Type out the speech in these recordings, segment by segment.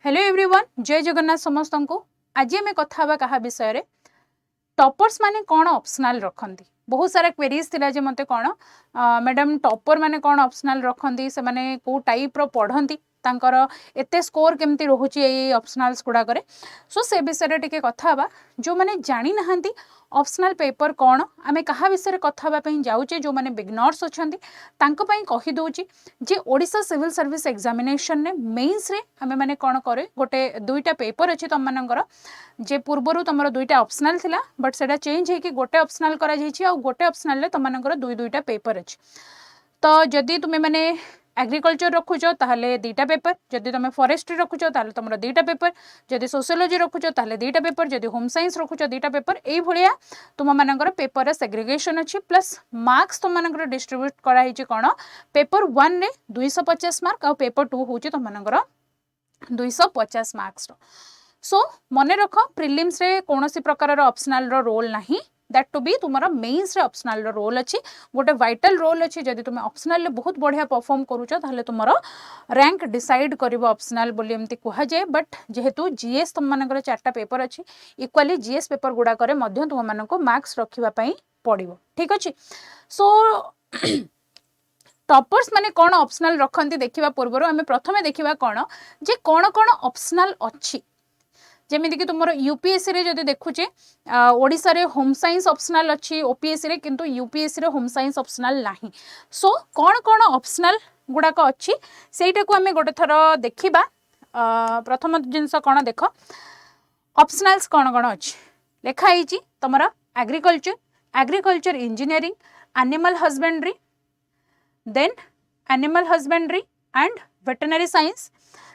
Hello everyone, जय जगन्नाथ समस्त को। आज आम कथा क्या विषय रे टॉपर्स माने कौन ऑप्शनल रखती। बहुत सारा क्वेरीज थिला जे मते कौन मैडम टॉपर माने कौन ऑप्शनल रखती, से माने को टाइप रो पढ़ती, तांकर एते स्कोर केमती रोचे ये ऑप्शनल्स गुड़ाक। सो से विषय टिके कथा बा। जो माने जानी नहांती ऑप्शनल पेपर कौन, आमे कहा विषय कथा जाऊे, जो माने बिगनर्स अच्छा कही दूची जे ओडिशा सिविल सर्विस एग्जामिनेशन ने मेन्स रे आमे माने कौन करे, गोटे दुईटा पेपर अच्छी तुम मानकर जे पूर्वर तुम दुईटा ऑप्शनल थिला, बट सेटा चेंज है कि गोटे ऑप्शनल करा जायछि आ गोटे ऑप्शनल रे तुम मानकर दुईटा पेपर अच्छी। तो जदि तुम्हें माने एग्रीकल्चर रखुच ताहले दीटा पेपर, जदि तुम फॉरेस्ट्री रखुच ताहले तुमरो दीटा पेपर, जदि सोशियोलॉजी रखुच ताहले दीटा पेपर, जदि होम साइंस रखुच दीटा पेपर। एई भलिया तुम मानकर पेपर सेग्रीगेशन अच्छी, प्लस मार्क्स तुम मानकर डिस्ट्रीब्यूट करा हिची कोन पेपर 1 रे 250 मार्क आ पेपर 2 होची तुम मानकर 250 मार्क्स। सो मन रख प्रिलिम्स रे कोनोसी प्रकार ऑप्शनल रो रोल नहीं, दैट टू बी तुम्हारा मेन्स रे ऑप्शनल रो रोल अच्छी, गोटे वाइटल रोल अच्छी। जदि तुम ऑप्शनल रे बहुत बढ़िया परफॉर्म करूछ ताहले तुम्हारा रैंक डिसाइड करिवो ऑप्शनल बोली एमती कहा जाए। बट जेहेतु जीएस तुम मानकर 4टा पेपर अच्छी, इक्वाली जीएस पेपर गुडा करे मध्य तुम मानको मार्क्स रखिबा पई पड़िवो। ठीक अछि। सो टॉपर्स माने कौन ऑप्शनल रखती देखिबा पूर्व आमे प्रथमे देखिबा कौन जे कौन कौन ऑप्शनल अच्छी। जमीती कि तुम यूपीएससी रे जदि देखुचे ओडिशा रे होम साइंस ऑप्शनल अच्छी, ओपीएससी रे किंतु यूपीएससी रे होम साइंस ऑप्शनल नहीं। सो कौन कौन ऑप्शनल गुड़ाक अच्छी सेटा को आमे गोटे थर देखिबा। प्रथम जिनस कौन देख ऑप्शनल्स कौन कौन अच्छी लेखा ही तुम agriculture, agriculture engineering, animal husbandry, then animal husbandry and veterinary science,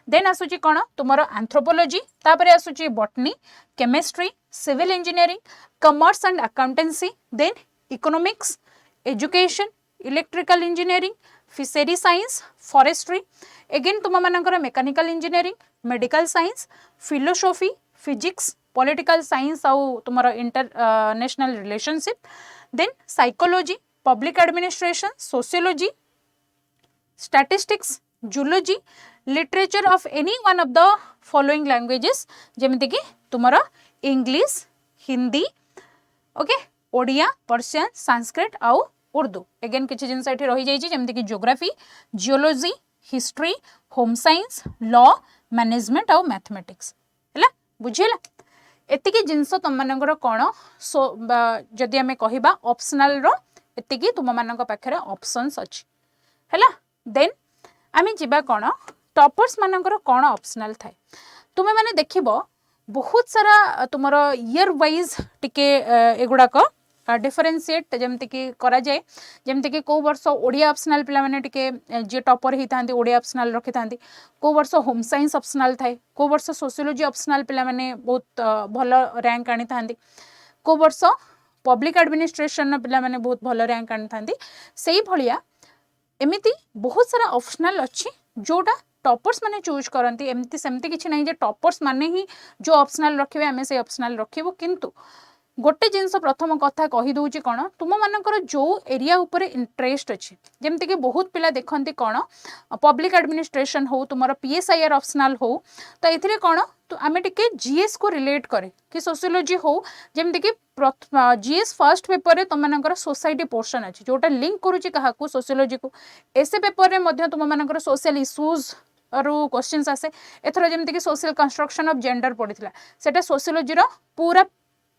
then आसुची कौन तुम एंथ्रोपोलॉजी, तापर आसुची botany, chemistry, civil engineering, commerce and accountancy, then economics, education, electrical engineering, fishery science, forestry, again तुम मानकर mechanical engineering, medical science, philosophy, physics, political science आउ तुम international relationship, then psychology, public administration, sociology, statistics, zoology, literature of any one of the following languages, जेमिति कि तुमरा English, Hindi, okay, Odia, Persian, Sanskrit आउ Urdu. Eigen किछि जिनस एठी रहि जाइछि जेमिति कि geography, geology, history, home science, law, management आउ मैथमेटिक्स। हैला बुझिला एतिकी जिनस तुम मानकर कोन सो जदि हमें कहिबा ऑप्शनल रो एतिकी तुम मानक पाखरे ऑप्शंस अछि। हैला देन आमे जिबा कोन टॉपर्स मानकर कौन ऑप्शनल थाए। तुम्हें माने देखिबो बहुत सारा तुमर ईयर वाइज टिके एगुड़ाक डिफरेन्सीएट जमती कि करा जाए। जमती कि को वर्ष ओडिया ऑप्शनल पिला माने टिके जे टॉपर ही थांती ओडिया ऑप्शनल रखि थांती, को वर्ष होम साइंस ऑप्शनल थाए, को वर्ष सोशियोलॉजी ऑप्शनल पिला माने बहुत भल रैंक आनी थांती, को वर्ष पब्लिक एडमिनिस्ट्रेशन पिला माने बहुत भल रैंक आनी थांती। सेही भलिया एमिति बहुत सारा ऑप्शनल अच्छी जोटा टॉपर्स माने चूज करती। एमती सेमती किछि नहीं जे टॉपर्स माने ही जो ऑप्शनल रखिबे आमे से ऑप्शनल रखिबो, किंतु गोटे जिनस प्रथम कथा कही दूची कौन तुम मानकर जो एरिया उपरे इंटरेस्ट अच्छी। जमती कि बहुत पिला देखती कौन पब्लिक एडमिनिस्ट्रेशन हो, तुम पीएसआईआर ऑप्शनल हो, तो ये कौन तो आम टे जीएस को रिलेट करे कि सोशियोलॉजी हो, जमती कि जीएस फर्स्ट पेपर रे तुम मानकर सोसाइटी पोर्शन अच्छी जोटा लिंक करुच्ची क्या सोशियोलॉजी को। एसे पेपर रे तुम मानकर सोशल इश्यूज रु क्वेश्चंस आसे। एथर जमती कि सोशल कंस्ट्रक्शन ऑफ जेंडर पड़ीला, सेटा सोशियोलॉजी रो पूरा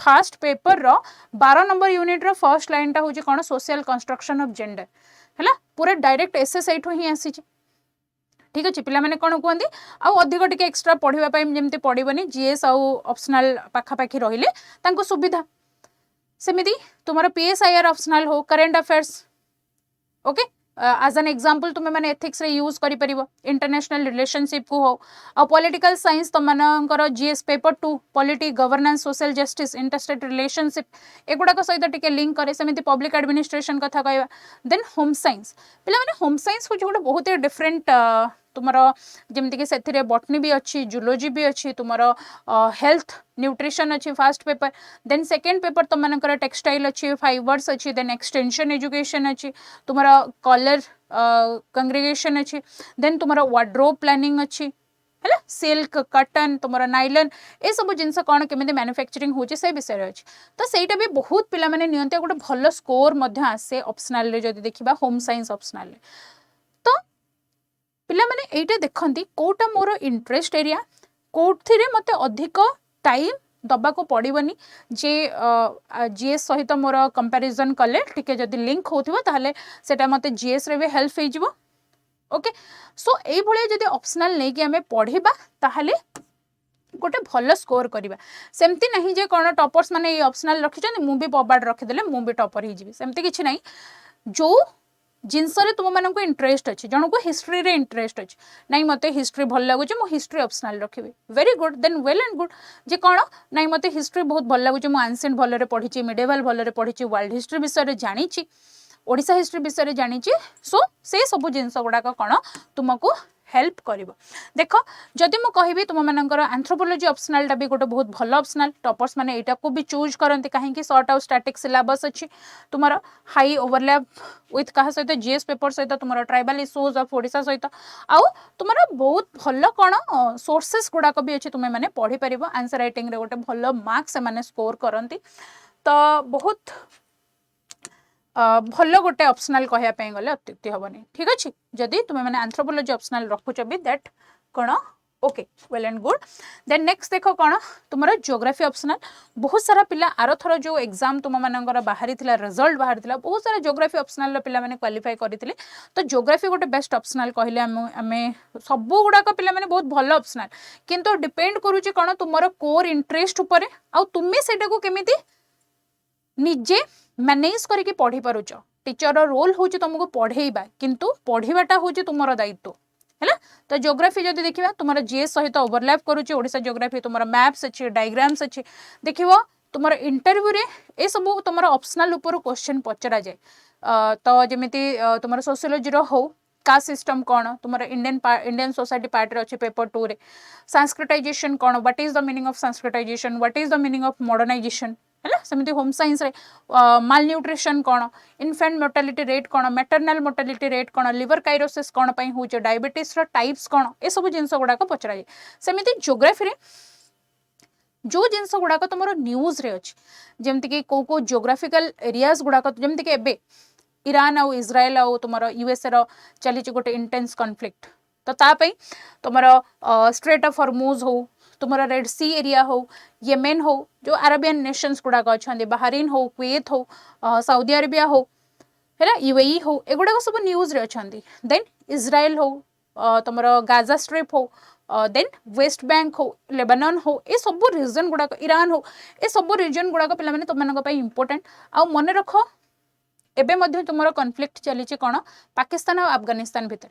फास्ट पेपर रो 12 number unit row first line टा होची कोन सोशल कंस्ट्रक्शन ऑफ जेंडर। हैला पूरा डायरेक्ट एसएस एठो ही आसी छी। ठीक अछि, पिला माने कोन कहंदी आ अधिक टिके एक्स्ट्रा पढिबा पई जेमते पढिबनी जीएस आ ऑप्शनल पाखा पाखी रहिले तांको सुविधा। सेमिति तुमरो पीएसआईआर ऑप्शनल हो, current affairs, okay, as an example तुम मैंने एथिक्स रे यूज करि परिबो, इंटरनेशनल रिलेशनशिप को हो, आ पॉलिटिकल साइंस तुम मानकर GS paper 2 polity, governance, social justice, interstate relationship एगुड़ाक सहित टिके लिंक करे। सेमिति पब्लिक एडमिनिस्ट्रेशन कथा कहवा। देन होम साइंस पिला माने होम साइंस हो गोटे बहुत डिफरेंट तुमर जमती कि से बॉटनी भी अच्छी, जूलॉजी भी अच्छी, तुमर हेल्थ न्यूट्रिशन अच्छी first paper. Then second paper तुम मानकर टेक्सटाइल अच्छी, फाइबर्स अच्छी, देन एक्सटेंशन एजुकेशन अच्छी, तुमर कलर कंग्रीगेशन अच्छी, देन तुमर वार्ड्रोब प्लानिंग अच्छी। है सिल्क कटन तुमर नाइलन ए सब जिनस कौन केमी मैन्युफैक्चरिंग होची से विषय अच्छी तो सहीटा भी बहुत पिला माने नियंते गोटे भल स्कोर मध्य आसे ऑप्शनल रे जदि देखिबा होम साइंस ऑप्शनल रे तो पिला माने एटा देखंती कोटा मोर इंटरेस्ट एरिया कोथिरे मते अधिक टाइम दबा को पड़ोनी जे जीएस सहित मोर कंपैरिजन कले टिके जदि लिंक होथिबो ताहले सेटा मते जीएस रे भी हेल्प हे जिवो ओके सो एई भले जदि ऑप्शनल नै कि हमें पढ़िबा ताहले गोटे भल स्कोर करवा सेमती नहीं जे कौन टॉपर्स माने ऑप्शनल रखी मुझे पबाड़ रखीदे मुझे टॉपर हो सेमती किसी ना जो जिनस तुम मानक इंटरेस्ट अच्छे जन को हिस्ट्री रे इंटरेस्ट अच्छे नाई मते हिस्ट्री भल लगुच मो हिस्ट्री ऑप्शनल रखी very good then well and good जे कौन नाई मते हिस्ट्री बहुत भल लगुच मो एंशिएंट भल पढ़ी मिडिवल भल पढ़ी वर्ल्ड हिस्ट्री विषय जानी ओडिशा हिस्ट्री विषय जानी सो से सब जिनस गुड़ाक कौन तुमको हेल्प करिवो देख जदि मु कहिबी तुम मानकर एंथ्रोपोलॉजी ऑप्शनल टा भी गोटे बहुत भल ऑप्शनल टॉपर्स माने एटा को भी चूज करंती काहे कि शॉर्ट आउट स्टैटिक सिलेबस अछि तुमरो हाई ओवरलैप विथ कहा सहित जीएस पेपर सहित तुमरो ट्राइबल इश्यूज ऑफ ओडिशा सहित आउ तुमरो बहुत भल कोन सोर्सेस गुडा को भी अछि तुमे माने पढ़ी परिबो आंसर राइटिंग रे गोटे भल मार्क्स माने स्कोर करंती तो बहुत भल गोटे ऑप्शनल कहयापे गले अत्युक्ति हेनी ठीक अच्छे जदि तुम्हें मैंने एंथ्रोपोलॉजी ऑप्शनल रखुच भी दैट कौन okay well and good then next देख कौन तुम जियोग्राफी ऑप्शनल बहुत सारा पिला आर थर जो एग्जाम तुम मानकर बाहरी रिजल्ट बाहरी बहुत सारा जियोग्राफी ऑप्शनल पिला माने क्वालिफाई करते तो जियोग्राफी गोटे बेस्ट ऑप्शनल कहले आम सब गुड़ाक पिला माने बहुत भल ऑप्शनल किंतु डिपेंड करूची कौन तुम कोर इंटरेस्ट उपर आ तुम्हें सेटा को केमिति निजे मैनेज करके पढ़ी पारुच टीचर रोल हूँ तुमको पढ़ेबा किंतु पढ़ाटा हूँ तुम दायित्व है तो जियोग्राफी जब देखा तुम जीएस सहित ओवरलैप करुच्ची ओडिशा जियोग्राफी तुम मैप्स अच्छी डायग्राम्स अच्छी देख तुम इंटरव्यू रे ए सब तुम ऑप्शनल ऊपर क्वेश्चन पचरा जाए तो जमीती तुम सोशियोलॉजी हो कास्ट सिस्टम कौन तुम इंडियन सोसाइटी पार्ट अच्छे पेपर 2 रे संस्कृताइजेशन कौन what is the meaning of Sanskritisation what is the meaning of modernisation है सेमती होम साइंस रे माल न्यूट्रिशन कौन इनफेंट मोर्टालिटी रेट कौन मैटरनाल मोर्टालिटी रेट कौन लिवर काइरोसिस कौन हो डायबिटीज टाइप्स कौन ये सब जिनस गुड़ाक पचरा जाए सेमती जियोग्राफी रे जो जिनस गुड़ाक तुम न्यूज रे अच्छी जमती कि को जियोग्राफिकल एरियाज गुड़ाक जमती कि एबे ईरान आउ इज्राएल आउ तुम यूएसए रो चली गोटे इंटेंस कॉन्फ्लिक्ट तो तापई तुम स्ट्रेट ऑफ हॉर्मुज हो तुम रेड सी एरिया हो येमेन हो जो अरेबियन नेशंस गुड़ाक अच्छा बहरीन हो कुवैत हो सऊदी अरेबिया हो है यूएई हो एगुड़ाक सब न्यूज रे अच्छा देन इज्राएल हो तुम गाजा स्ट्रिप हो देन वेस्ट बैंक हो लेबानन हो ये सब रीजन गुड़ाक ईरान हो ये सब रीजन गुड़ाक पे तुम इंपोर्टेंट आ मन रख एबे मध्य तुम कॉन्फ्लिक्ट चली कौन पाकिस्तान और अफगानिस्तान भितर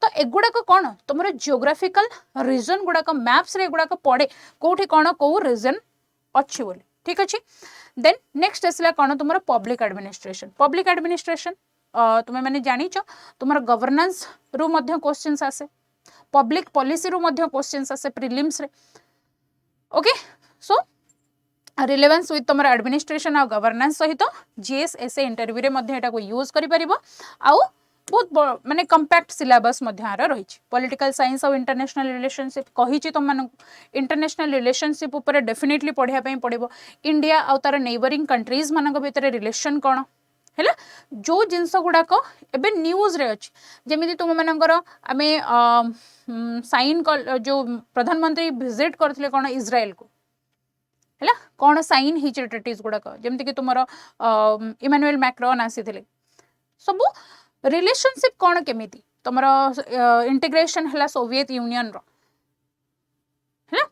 तो एगुड़ाक कौन तुम जियोग्राफिकल रीजन गुड़ाक मैप्स रे गुड़ाक पड़े कौटी कौन कौ रीजन अच्छी बोली ठीक अच्छे देन नेक्स्ट आसला कौन तुम पब्लिक एडमिनिस्ट्रेशन तुम्हें मैंने जानी तुम गवर्नेंस रु मध्य क्वेश्चंस आसे पब्लिक पॉलिसी रु मध्य क्वेश्चंस आसे प्रिलिम्स रे ओके सो रिलेवेंस विथ तुम एडमिनिस्ट्रेशन आ गवर्नेंस सहित जीएस एस इंटरव्यू रे मध्य एटा को यूज करि परिबो आउ बहुत माने कंपैक्ट सिलेबस मध्य रही पॉलिटिकल साइंस और इंटरनेशनल रिलेशनशिप कही तुम मान इंटरनेशनल रिलेशनशिप ऊपर डेफिनेटली पढ़िया पड़ो इंडिया आउ तार नेबरिंग कंट्रीज मान भितर रिलेशन कौन है जो जिनस गुड़ाक एबे न्यूज रे अच्छी जमी तुम मानकर आम साइन जो प्रधानमंत्री विजिट करथिले कौन इज्राएल को है कौन साइन ही ट्रिटीज गुड़ाक जमती कि तुम इमानुएल मैक्रोन आसी सब रिलेशनशिप कौन केमिति तुम इंटीग्रेशन है सोवियत यूनियन रो है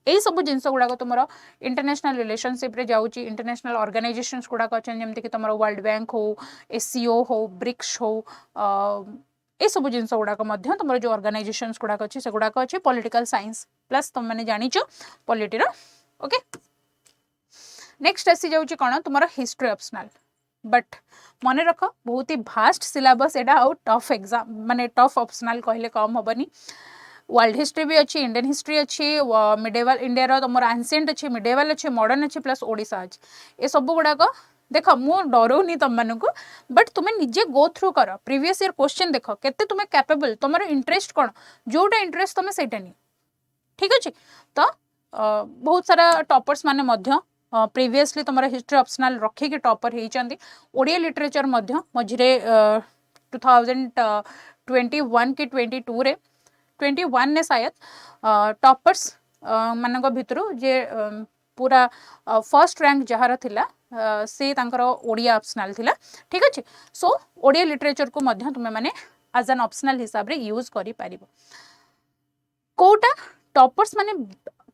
यही सब जिनस गुड़ाक तुम इंटरनेशनल रिलेशनशिप रे जाऊँगी इंटरनेशनल ऑर्गेनाइजेशंस गुड़ाक अच्छा जमती कि तुम वर्ल्ड बैंक हो एससीओ हो ब्रिक्स हो ये सब जिनस गुड़ाक तुम जो ऑर्गेनाइजेशंस गुड़ाक अच्छे से गुड़ाक अच्छे पॉलिटिकल साइंस प्लस तुम मैंने जानीच पॉलिटी ओके नेक्स्ट आसी जाऊँगी कौन तुम हिस्ट्री ऑप्शनल बट मन रख बहुत ही भास्ट सिलेबस एटा आउ टफ एग्जाम माने टफ ऑप्शनल कहले कम हेनी वर्ल्ड हिस्ट्री भी अच्छी इंडियन हिस्ट्री अच्छी मिडिवल इंडिया तुम एंशिएंट अच्छी मिडिवल अच्छी मॉडर्न अच्छी प्लस ओडिशा अच्छी ये सब गुड़ाक देख मु डरौनी तुम मानक बट तुम्हें निजे गो थ्रू कर प्रीवियस ईयर क्वेश्चन देख केते तुम्हें कैपेबल तुम इंटरेस्ट कौन जोटा इंटरेस्ट तुम्हें सेटा नहीं ठीक अच्छे। तो बहुत सारा टॉपर्स माने मध्य प्रीवियसली तुम हिस्ट्री ऑप्शनल रखिक टॉपर होती ओडिया लिटरेचर मझे 2021 कि 22 रे 21 ने शायद टॉपर्स मानक भितर जे पूरा फर्स्ट रैंक जार थिला से तांकर ओडिया ऑप्शनल थिला। ठीक अच्छे। सो ओडिया लिटरेचर को मध्य तुम मैंने एज एन ऑप्शनल हिसाब रे यूज करि परिबो। कोटा टॉपर्स माने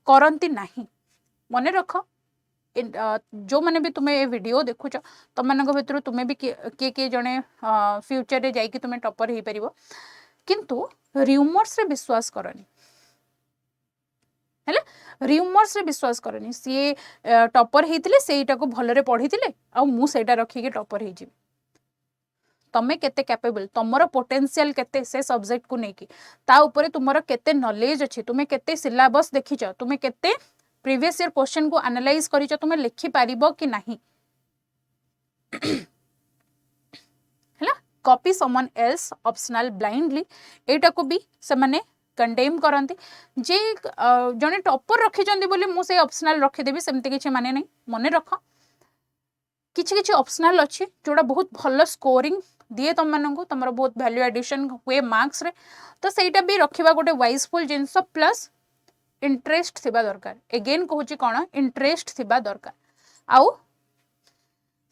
करंती नाही मने रख जो मैंने भी तुम्हें वीडियो देखुच तुम मान भर तुम्हें भी किए जड़े फ्यूचर रे जाइए तुम्हें टॉपर हो पार किंतु र्यूमर्स रे विश्वास करनी है र्यूमर्स रे विश्वास करनी सी टॉपर होते सेटा को भलरे पढ़ी आ मुझा रखिकी टॉपर हो तमें केते कैपेबल तुमर पोटेंशियल केते से सब्जेक्ट को लेकिन ता ऊपर तुमर केते नॉलेज अच्छी तुम्हें केते सिलेबस देखिच तुम्हें केते प्रीवियस ईयर क्वेश्चन को एनालाइज करिच तुम्हें लिखि पारिबो कि नहीं हैला copy someone else optional blindly एटा को भी से माने कंडेम करंती जे जने टॉपर रखि जंदी बोली मु से ऑप्शनल रखि देबी सेमते किछि माने नहीं मने रख किछि किछि ऑप्शनल अछि जोडा बहुत भलो स्कोरिंग दिए तुम मानक तुम बहुत वैल्यू एडिशन हुए मार्क्स रे तो सेटा भी रखिबा गोटे वाइजफुल जिंस प्लस इंटरेस्ट थिबा दरकार एगेन कहूँ कौन इंटरेस्ट थिबा दरकार आउ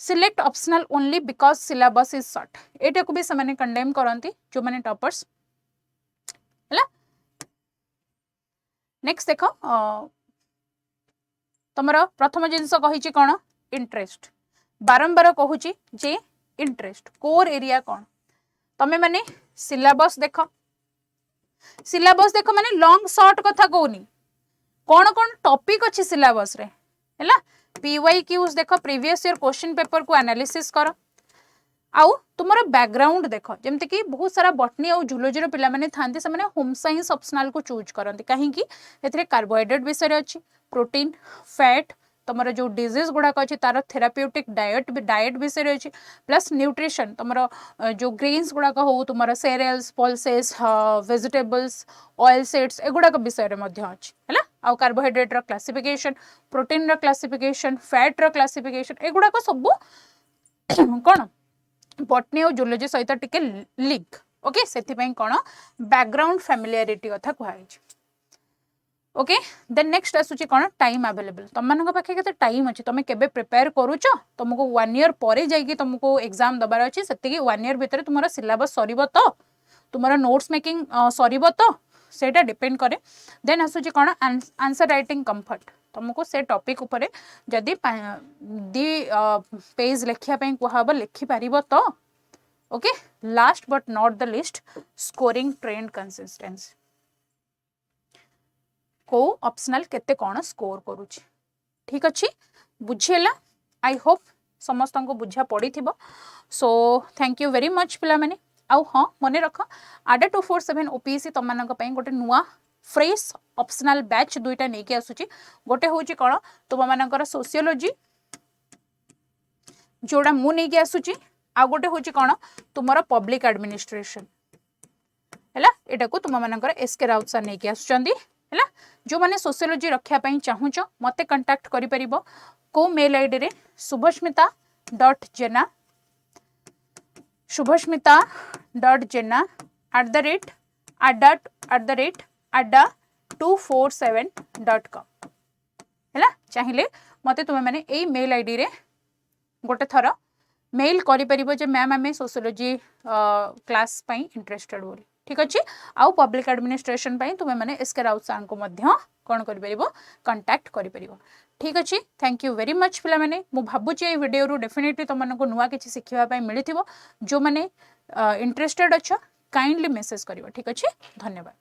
select optional only because syllabus is short एटा को भी से माने कंडेम करंती जो माने टॉपर्स हैला। नेक्स्ट देखो तुमरा प्रथम जिंस कहिछि कौन इंटरेस्ट बारंबार कहूँ जे इंटरेस्ट कोर एरिया कौन तमे माने सिलेबस देख माने लॉन्ग शॉर्ट कथा कहूनी कौन कौन टॉपिक अच्छी सिलेबस रे हैला PYQs देख प्रीवियस ईयर क्वेश्चन पेपर को एनालिसिस कर आउ तुमर बैकग्राउंड देख जमती कि बहुत सारा बटनी और जूलॉजी रो पिला माने थांती से माने होम साइंस ऑप्शनल को चूज करंती कहीं कि एथरे कार्बोहाइड्रेट विषय अच्छी प्रोटीन फैट तुमर जो डिजीज गुड़ाक अच्छी तार थेराप्यूटिक डाएट विषय अच्छी प्लस न्यूट्रिशन तुमर जो ग्रेन्स गुड़ाक हो तुम सेरेल्स पल्सेस वेजिटेबल्स ऑयल सीड्स एगुड़ाक विषय अच्छी है आउ कार्बोहाइड्रेट रो क्लासिफिकेशन प्रोटीन रो क्लासिफिकेशन फैट रो क्लासिफिकेशन एगुड़ाक सब कौन बटनी और जूलॉजी सहित टिके लिंक ओके से कौन बैकग्राउंड फैमिलियरिटी कथा कहई ओके देन नेक्स्ट आसुची कौन टाइम अवेलेबल तुम मान पाखे के टाइम अच्छी तुम केबे प्रिपेयर करुच तुमको 1 ईयर पर जाइए तुमको एग्जाम दबार अच्छी से 1 ईयर भितर तुम सिलेबस सर तो तुम नोट्स मेकिंग सर तो सेटा डिपेंड करे। देन आसुची कौन आंसर राइटिंग कंफर्ट तुमको से टॉपिक उपरे जदि 2 पेज लिखिया कहब लिखिपार तो okay. Last but not the list scoring trend consistency को ऑप्शनल केते कौन स्कोर करुची ठीक अच्छी बुझेला आई होप समस्त को बुझा पड़ी थी। So thank you very much पिला माने आउ हाँ मन रख ADA 247 OPEC तुम मान गोटे नुआ फ्रेश ऑप्शनल बैच 2टा नहीं आसूची गोटे हूँ कौन तुम मान सोशियोलॉजी जोड़ा मु नहीं आसूची आ गोटे हूँ कौन तुमर पब्लिक एडमिनिस्ट्रेशन है यहाँ को तुम मान SK राउत सर नहीं आसुचंदी है जो मैंने सोशियोलॉजी रखापी चाहूच मत कंटाक्ट कर को मेल आईडी रे शुभस्मिता.jena @ada247.com है चाहिए मत तुम्हें मैंने यही मेल आईडी रे गोटे थर मेल कर मैम आम सोशियोलॉजी क्लास इंटरेस्टेड बोली ठीक अच्छे आउ पब्लिक एडमिनिस्ट्रेशन तुम्हें मैंने SK राउत सर को कौन कर कंटाक्ट कर ठीक अच्छे। थैंक यू वेरी मच पिला माने मु भाबुची ए वीडियो रू डेफिनेटली तुमको नुआ किसी शिखा मिली जो मैंने इंटरेस्टेड अच्छा काइंडली मेसेज करिवो ठीक अच्छे। धन्यवाद।